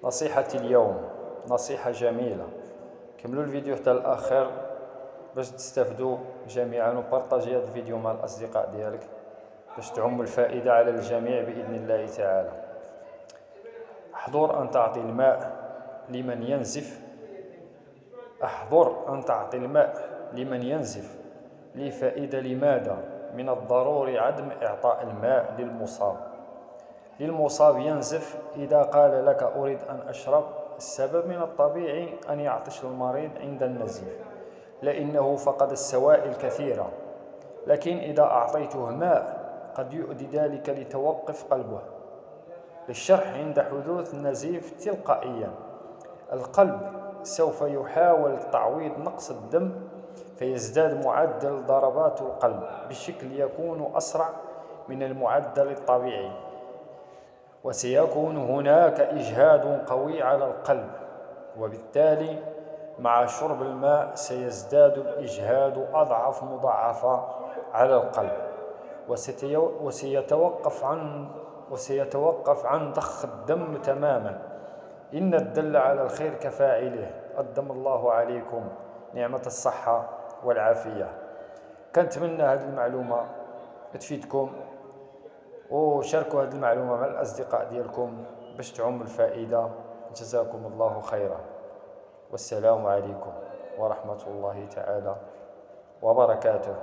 نصيحتي اليوم نصيحة جميلة. كملوا الفيديو حتى الآخر باش تستافدوا جميعا، وبارطاجي هذا الفيديو مع الأصدقاء ديالك باش تعم الفائدة على الجميع بإذن الله تعالى. احضر أن تعطي الماء لمن ينزف، احضر أن تعطي الماء لمن ينزف لفائدة. لماذا؟ من الضروري عدم إعطاء الماء للمصاب ينزف إذا قال لك أريد أن أشرب. السبب من الطبيعي أن يعطش المريض عند النزيف لأنه فقد السوائل كثيرة، لكن إذا أعطيته ماء قد يؤدي ذلك لتوقف قلبه للشرح عند حدوث النزيف تلقائيا. القلب سوف يحاول تعويض نقص الدم فيزداد معدل ضربات القلب بشكل يكون أسرع من المعدل الطبيعي، وسيكون هناك إجهاد قوي على القلب، وبالتالي مع شرب الماء سيزداد الإجهاد أضعاف مضاعفة على القلب، وسيتوقف عن ضخ الدم تماما. إن الدل على الخير كفاعله. قدم الله عليكم نعمة الصحة والعافية. كنتمنى هذه المعلومة تفيدكم، وشاركوا هذه المعلومة مع الأصدقاء ديالكم باش تعم الفائدة. جزاكم الله خيرا، والسلام عليكم ورحمة الله تعالى وبركاته.